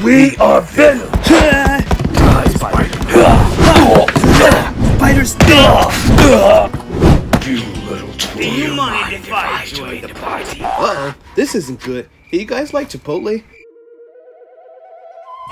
We are Venom! Die, Spider! Spiders stink! You little toy. Do you mind if I join the party? Uh-oh, this isn't good. Hey, you guys like Chipotle?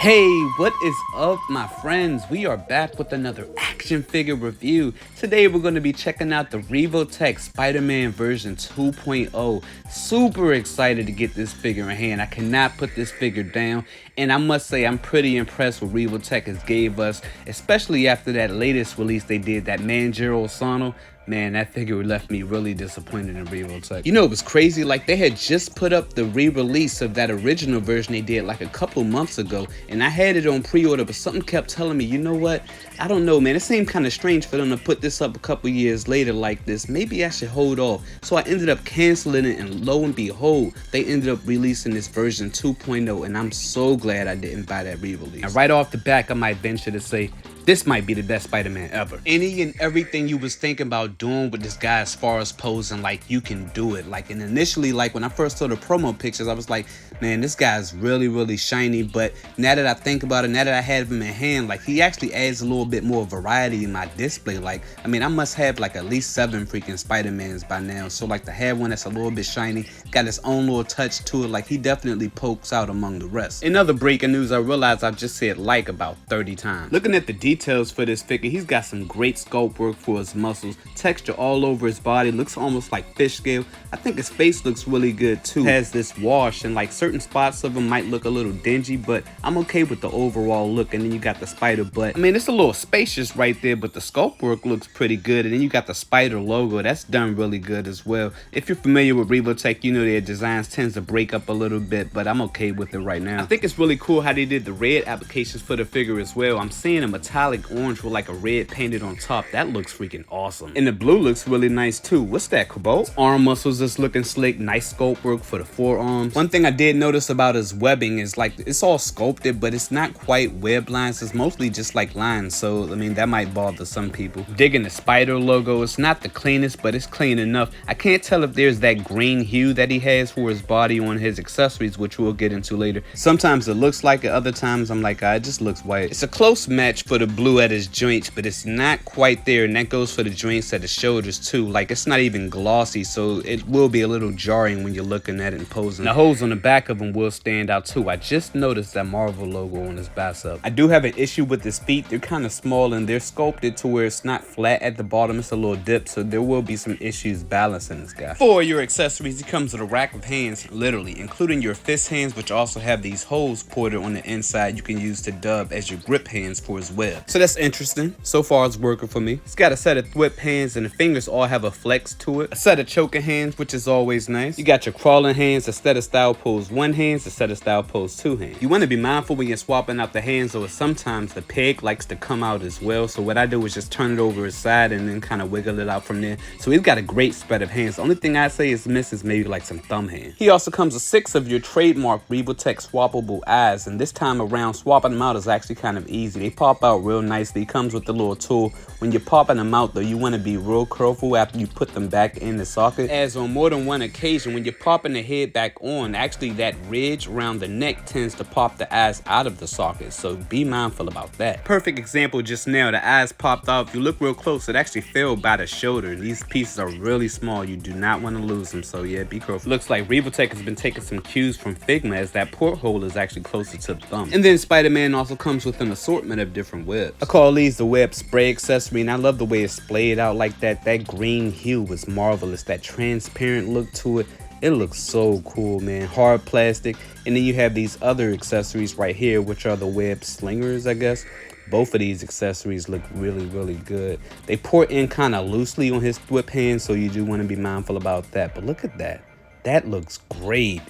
Hey, what is up, my friends? We are back with another action figure review. Today we're going to be checking out the Revoltech Spiderman version 2.0. Super excited to get this figure in hand. I cannot put this figure down, and I must say I'm pretty impressed with Revoltech has gave us, especially after that latest release they did, that Manjiro Sano. Man, that figure left me really disappointed in Revoltech. You know, it was crazy, like they had just put up the re-release of that original version they did like a couple months ago, and I had it on pre-order, but something kept telling me, you know what, I don't know, man, it seemed kind of strange for them to put this up a couple years later like this. Maybe I should hold off. So I ended up canceling it, and lo and behold, they ended up releasing this version 2.0, and I'm so glad I didn't buy that re-release. Now, right off the back, I might venture to say, this might be the best Spider-Man ever. Any and everything you was thinking about doing with this guy as far as posing, like, you can do it. Like, and initially, like, when I first saw the promo pictures, I was like, man, this guy's really, really shiny. But now that I think about it, now that I have him in hand, like, he actually adds a little bit more variety in my display. Like, I mean, I must have, like, at least 7 freaking Spider-Mans by now. So, like, to have one that's a little bit shiny, got his own little touch to it, like, he definitely pokes out among the rest. In other breaking news, I realized I've just said like about 30 times. Looking at the details for this figure, he's got some great sculpt work for his muscles, texture all over his body, looks almost like fish scale. I think his face looks really good too. Has this wash, and like certain spots of him might look a little dingy, but I'm okay with the overall look. And then you got the spider butt. I mean, it's a little spacious right there, but the sculpt work looks pretty good. And then you got the spider logo, that's done really good as well. If you're familiar with Revoltech, you know their designs tends to break up a little bit, but I'm okay with it right now. I think it's really cool how they did the red applications for the figure as well. I'm seeing a metallic orange with like a red painted on top. That looks freaking awesome. And the blue looks really nice too. What's that, Cobalt? Arm muscles is looking slick. Nice sculpt work for the forearms. One thing I did notice about his webbing is like it's all sculpted, but it's not quite web lines. It's mostly just like lines. So I mean, that might bother some people. Digging the spider logo. It's not the cleanest, but it's clean enough. I can't tell if there's that green hue that he has for his body on his accessories, which we'll get into later. Sometimes it looks like it, other times I'm like, it just looks white. It's a close match for the blue at his joints, but it's not quite there, and that goes for the joints at the shoulders too. Like, it's not even glossy, so it will be a little jarring when you're looking at it and posing. The holes on the back of him will stand out too. I just noticed that Marvel logo on his bicep. I do have an issue with his feet. They're kind of small, and they're sculpted to where it's not flat at the bottom. It's a little dip, so there will be some issues balancing this guy. For your accessories, he comes with a rack of hands, literally, including your fist hands, which also have these holes ported on the inside you can use to dub as your grip hands for his web. So that's interesting. So far it's working for me. It's got a set of whip hands, and the fingers all have a flex to it. A set of choking hands, which is always nice. You got your crawling hands, a set of style pose 1 hands, a set of style pose 2 hands. You want to be mindful when you're swapping out the hands, though, sometimes the peg likes to come out as well. So what I do is just turn it over his side and then kind of wiggle it out from there. So he's got a great spread of hands. The only thing I say is miss is maybe like some thumb hands. He also comes with 6 of your trademark Revoltech swappable eyes, and this time around swapping them out is actually kind of easy. They pop out real nicely. It comes with the little tool. When you're popping them out though, you want to be real careful after you put them back in the socket, as on more than one occasion when you're popping the head back on, actually that ridge around the neck tends to pop the eyes out of the socket, so be mindful about that. Perfect example just now, the eyes popped out. If you look real close, it actually fell by the shoulder. These pieces are really small. You do not want to lose them, so yeah, be careful. Looks like Revoltech has been taking some cues from Figma, as that porthole is actually closer to the thumb. And then Spider-Man also comes with an assortment of different webs. I call these the web spray accessory, and I love the way it's splayed out like that. That green hue was marvelous. That transparent look to it. It looks so cool, man. Hard plastic. And then you have these other accessories right here, which are the web slingers, I guess. Both of these accessories look really, really good. They pour in kind of loosely on his whip hand, so you do want to be mindful about that. But look at that. That looks great.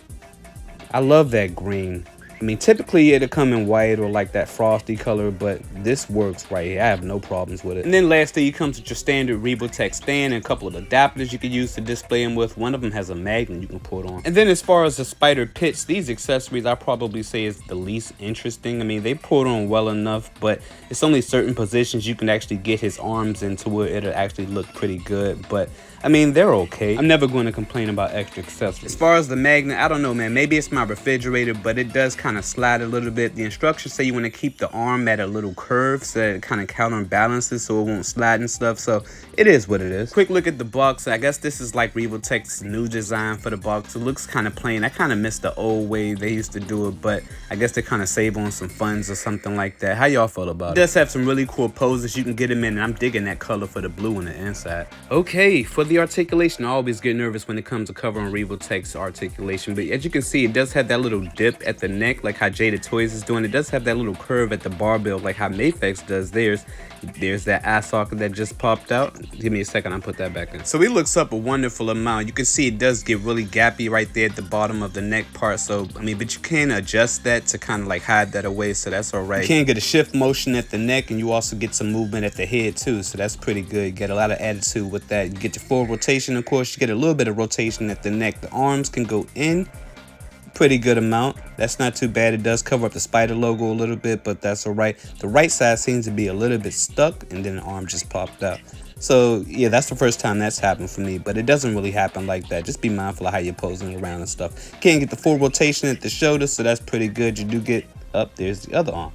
I love that green. I mean, typically it'll come in white or like that frosty color, but this works right here. I have no problems with it. And then lastly, it comes with your standard Revoltech stand and a couple of adapters you can use to display them with. One of them has a magnet you can put on. And then as far as the spider pits, these accessories I probably say is the least interesting. I mean, they put on well enough, but it's only certain positions you can actually get his arms into where it'll actually look pretty good. But I mean, they're okay. I'm never going to complain about extra accessories. As far as the magnet, I don't know, man. Maybe it's my refrigerator, but it does kind of slide a little bit. The instructions say you want to keep the arm at a little curve so that it kind of counterbalances so it won't slide and stuff. So it is what it is. Quick look at the box. I guess this is like Revoltech's new design for the box. It looks kind of plain. I kind of miss the old way they used to do it, but I guess they kind of save on some funds or something like that. How y'all feel about it? It does have some really cool poses you can get them in, and I'm digging that color for the blue on the inside. Okay, for the articulation, I always get nervous when it comes to covering Revoltech's articulation, but as you can see, it does have that little dip at the neck like how Jada Toys is doing. It does have that little curve at the barbell like how Mayfex does theirs. There's that eye socket that just popped out. Give me a second, I'll put that back in. So he looks up a wonderful amount. You can see it does get really gappy right there at the bottom of the neck part. So, I mean, but you can adjust that to kind of like hide that away, so that's all right. You can get a shift motion at the neck, and you also get some movement at the head too, so that's pretty good. You get a lot of attitude with that. You get your full rotation, of course. You get a little bit of rotation at the neck. The arms can go in pretty good amount. That's not too bad. It does cover up the spider logo a little bit, but that's all right. The right side seems to be a little bit stuck, and then the arm just popped out. So yeah, that's the first time that's happened for me, but it doesn't really happen like that. Just be mindful of how you're posing around and stuff. Can't get the full rotation at the shoulder, so that's pretty good. You do get up. There's the other arm.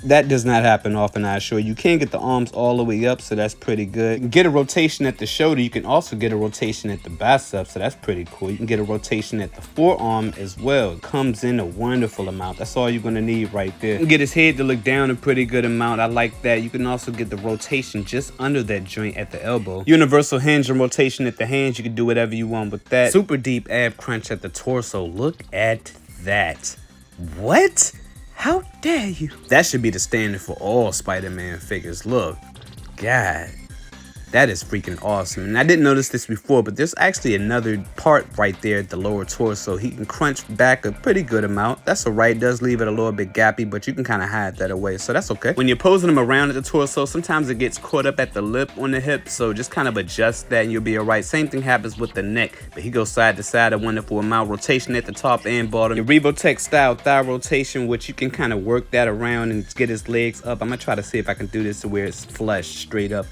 That does not happen often, I assure you. You can get the arms all the way up, so that's pretty good. You can get a rotation at the shoulder. You can also get a rotation at the bicep, so that's pretty cool. You can get a rotation at the forearm as well. It comes in a wonderful amount. That's all you're going to need right there. You can get his head to look down a pretty good amount. I like that. You can also get the rotation just under that joint at the elbow. Universal hinge and rotation at the hands. You can do whatever you want with that. Super deep ab crunch at the torso. Look at that. What? How dare you? That should be the standard for all Spider-Man figures. Look, God, that is freaking awesome. And I didn't notice this before, but there's actually another part right there at the lower torso. He can crunch back a pretty good amount. That's all right. It does leave it a little bit gappy, but you can kind of hide that away, so that's okay. When you're posing him around at the torso, sometimes it gets caught up at the lip on the hip, so just kind of adjust that and you'll be all right. Same thing happens with the neck, but he goes side to side, a wonderful amount. Rotation at the top and bottom. Your Revoltech style thigh rotation, which you can kind of work that around and get his legs up. I'm gonna try to see if I can do this to where it's flush straight up.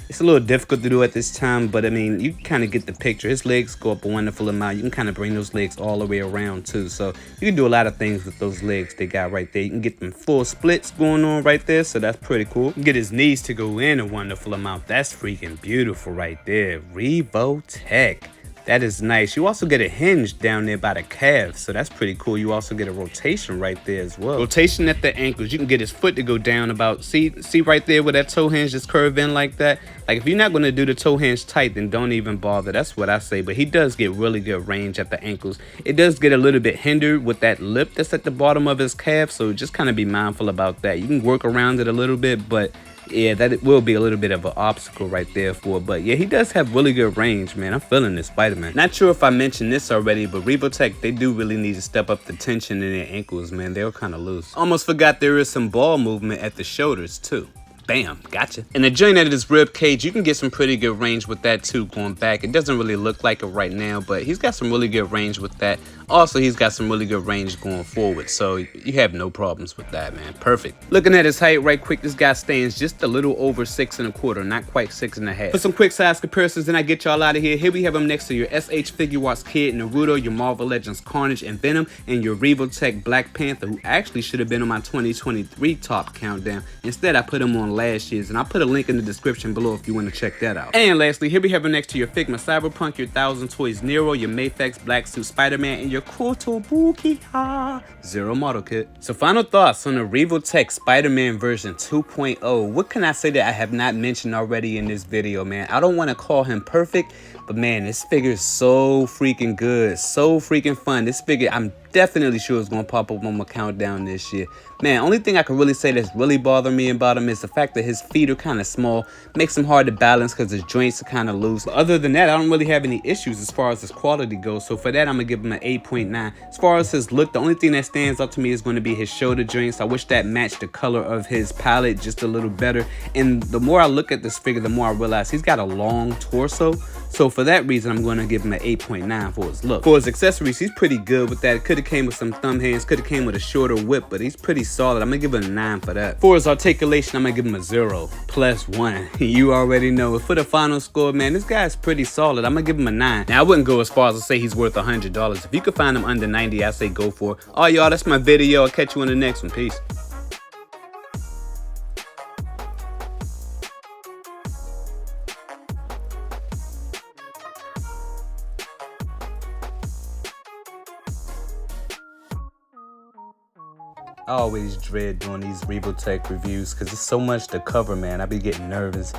It's a little difficult to do at this time, but I mean, you kind of get the picture. His legs go up a wonderful amount. You can kind of bring those legs all the way around too. So you can do a lot of things with those legs they got right there. You can get them full splits going on right there, so that's pretty cool. You can get his knees to go in a wonderful amount. That's freaking beautiful right there. Revoltech. That is nice. You also get a hinge down there by the calf, so that's pretty cool. You also get a rotation right there as well. Rotation at the ankles. You can get his foot to go down about, see right there where that toe hinge just curve in like that? Like if you're not going to do the toe hinge tight, then don't even bother. That's what I say, but he does get really good range at the ankles. It does get a little bit hindered with that lip that's at the bottom of his calf, so just kind of be mindful about that. You can work around it a little bit, but yeah, that it will be a little bit of an obstacle right there for it. But yeah, he does have really good range, man. I'm feeling this Spider-Man. Not sure if I mentioned this already, but Revoltech, they do really need to step up the tension in their ankles, man. They're kind of loose. Almost forgot there is some ball movement at the shoulders too. Bam, gotcha. And the joint at his rib cage, you can get some pretty good range with that too going back. It doesn't really look like it right now, but he's got some really good range with that. Also, he's got some really good range going forward, so you have no problems with that, man. Perfect. Looking at his height right quick, this guy stands just a little over 6 1/4, not quite 6 1/2. For some quick size comparisons, then I get y'all out of here. Here we have him next to your SH Figure Arts Kid, Naruto, your Marvel Legends Carnage and Venom, and your Revoltech Black Panther, who actually should have been on my 2023 top countdown. Instead, I put him on last year's, and I'll put a link in the description below if you want to check that out. And lastly, here we have him next to your Figma Cyberpunk, your 1000 Toys Nero, your Mayfex Black Suit Spider-Man, and your Kotobuki Zero model kit. So final thoughts on the Revoltech Spider-Man version 2.0. What can I say that I have not mentioned already in this video, man? I don't want to call him perfect, but man, this figure is so freaking good, so freaking fun. This figure, I'm definitely sure it's gonna pop up on my countdown this year. Man, only thing I can really say that's really bothering me about him is the fact that his feet are kind of small, makes him hard to balance because his joints are kind of loose. But other than that, I don't really have any issues as far as his quality goes. So for that, I'm gonna give him an 8.9. As far as his look, the only thing that stands out to me is going to be his shoulder joints. I wish that matched the color of his palette just a little better. And the more I look at this figure, the more I realize he's got a long torso. So for that reason, I'm gonna give him an 8.9 for his look. For his accessories, he's pretty good with that. Could have came with some thumb hands, could have came with a shorter whip, but he's pretty solid. I'm gonna give him a 9 for that. For his articulation, I'm gonna give him a 0 plus 1. You already know. For the final score, man, this guy's pretty solid. I'm gonna give him a 9. Now I wouldn't go as far as to say he's worth $100. If you could find him under 90, I say go for it. All right, y'all, that's my video. I'll catch you on the next one. Peace. I always dread doing these Revoltech reviews because it's so much to cover, man. I be getting nervous.